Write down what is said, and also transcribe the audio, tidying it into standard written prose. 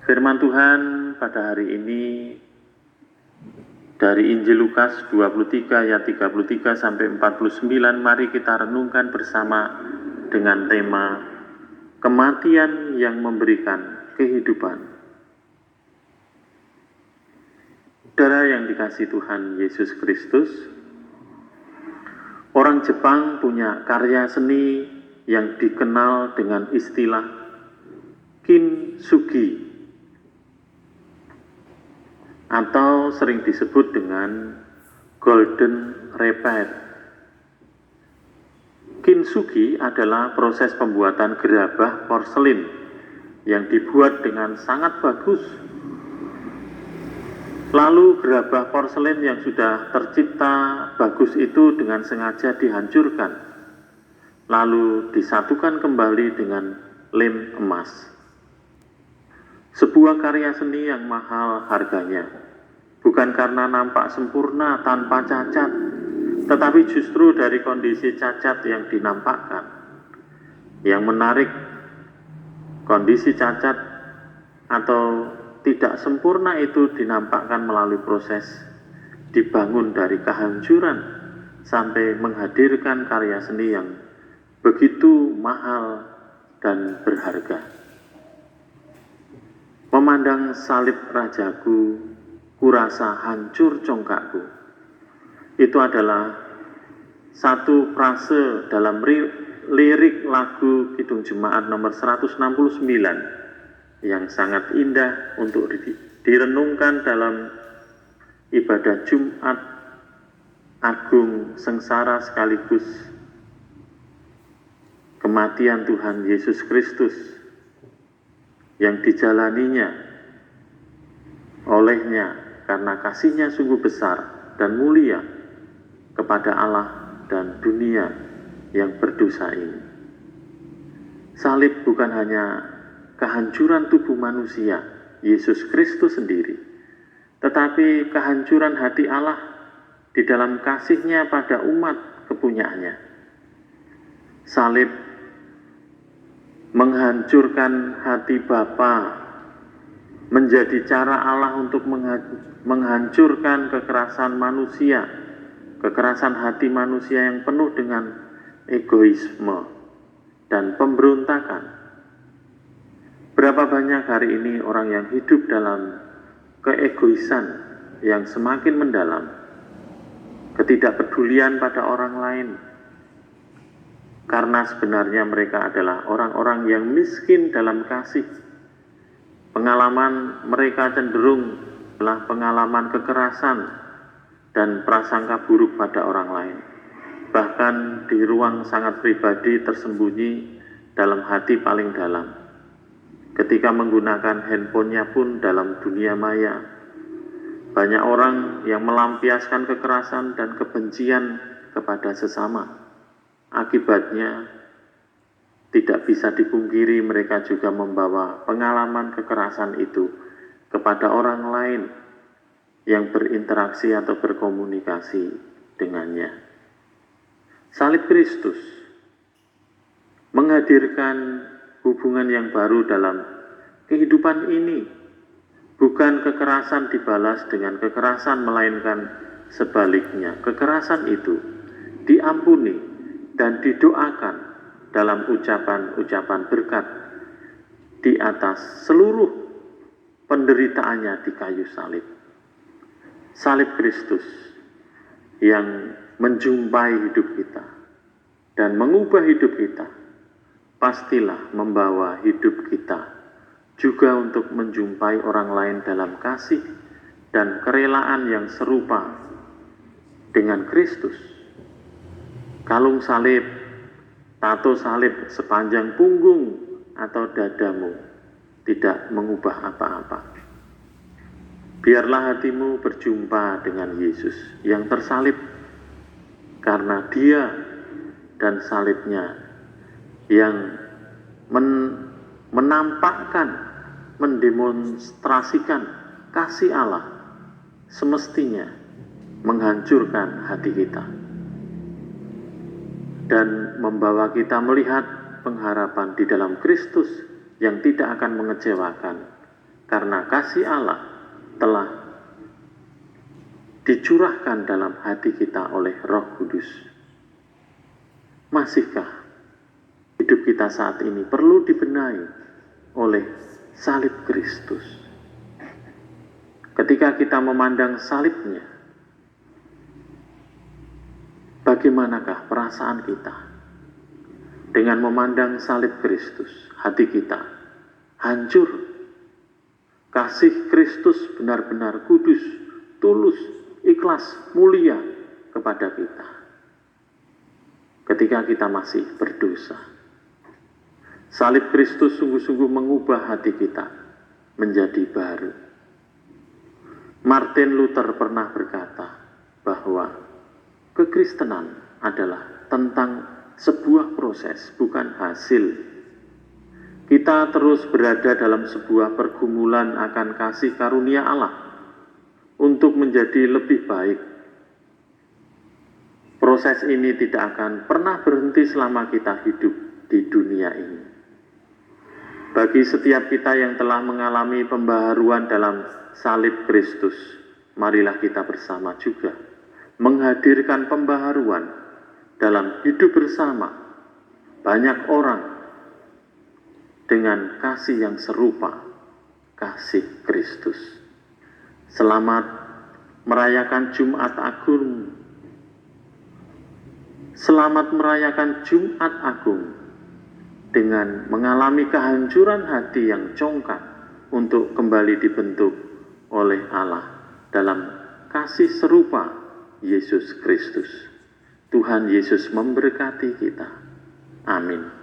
Firman Tuhan pada hari ini dari Injil Lukas 23 ayat 33 sampai 49, mari kita renungkan bersama dengan tema kematian yang memberikan kehidupan. Saudara yang dikasihi Tuhan Yesus Kristus, orang Jepang punya karya seni yang dikenal dengan istilah kintsugi atau sering disebut dengan golden repair. Kintsugi adalah proses pembuatan gerabah porselin yang dibuat dengan sangat bagus. Lalu gerabah porselin yang sudah tercipta bagus itu dengan sengaja dihancurkan, lalu disatukan kembali dengan lem emas. Sebuah karya seni yang mahal harganya, bukan karena nampak sempurna tanpa cacat, tetapi justru dari kondisi cacat yang dinampakkan. Yang menarik, kondisi cacat atau tidak sempurna itu dinampakkan melalui proses dibangun dari kehancuran sampai menghadirkan karya seni yang begitu mahal dan berharga. Memandang salib rajaku, kurasa hancur congkakku. Itu adalah satu frase dalam lirik lagu Kidung Jemaat nomor 169 yang sangat indah untuk direnungkan dalam ibadah Jumat Agung sengsara sekaligus kematian Tuhan Yesus Kristus yang dijalaninya olehnya karena kasihnya sungguh besar dan mulia kepada Allah dan dunia yang berdosa ini. Salib bukan hanya kehancuran tubuh manusia, Yesus Kristus sendiri, tetapi kehancuran hati Allah di dalam kasihnya pada umat kepunyaannya. Salib menghancurkan hati Bapa, menjadi cara Allah untuk menghancurkan kekerasan manusia, kekerasan hati manusia yang penuh dengan egoisme dan pemberontakan. Berapa banyak hari ini orang yang hidup dalam keegoisan yang semakin mendalam, ketidakpedulian pada orang lain, karena sebenarnya mereka adalah orang-orang yang miskin dalam kasih. Pengalaman mereka cenderung adalah pengalaman kekerasan dan prasangka buruk pada orang lain. Bahkan di ruang sangat pribadi tersembunyi dalam hati paling dalam. Ketika menggunakan handphonenya pun dalam dunia maya. Banyak orang yang melampiaskan kekerasan dan kebencian kepada sesama. Akibatnya, tidak bisa dipungkiri mereka juga membawa pengalaman kekerasan itu kepada orang lain yang berinteraksi atau berkomunikasi dengannya. Salib Kristus menghadirkan hubungan yang baru dalam kehidupan ini. Bukan kekerasan dibalas dengan kekerasan, melainkan sebaliknya. Kekerasan itu diampuni dan didoakan dalam ucapan-ucapan berkat di atas seluruh penderitaannya di kayu salib. Salib Kristus yang menjumpai hidup kita dan mengubah hidup kita, pastilah membawa hidup kita juga untuk menjumpai orang lain dalam kasih dan kerelaan yang serupa dengan Kristus. Kalung salib, tato salib sepanjang punggung atau dadamu tidak mengubah apa-apa. Biarlah hatimu berjumpa dengan Yesus yang tersalib, karena Dia dan salibnya yang menampakkan, mendemonstrasikan kasih Allah semestinya menghancurkan hati kita dan membawa kita melihat pengharapan di dalam Kristus yang tidak akan mengecewakan karena kasih Allah telah dicurahkan dalam hati kita oleh Roh Kudus. Masihkah hidup kita saat ini perlu dibenahi oleh salib Kristus? Ketika kita memandang salibnya, bagaimanakah perasaan kita? Dengan memandang salib Kristus, hati kita hancur. Kasih Kristus benar-benar kudus, tulus, ikhlas, mulia kepada kita. Ketika kita masih berdosa, salib Kristus sungguh-sungguh mengubah hati kita menjadi baru. Martin Luther pernah berkata bahwa kekristenan adalah tentang sebuah proses, bukan hasil. Kita terus berada dalam sebuah pergumulan akan kasih karunia Allah untuk menjadi lebih baik. Proses ini tidak akan pernah berhenti selama kita hidup di dunia ini. Bagi setiap kita yang telah mengalami pembaharuan dalam salib Kristus, marilah kita bersama juga menghadirkan pembaharuan dalam hidup bersama banyak orang dengan kasih yang serupa kasih Kristus. Selamat merayakan Jumat Agung. Selamat merayakan Jumat Agung dengan mengalami kehancuran hati yang congkak untuk kembali dibentuk oleh Allah dalam kasih serupa Yesus Kristus. Tuhan Yesus memberkati kita. Amin.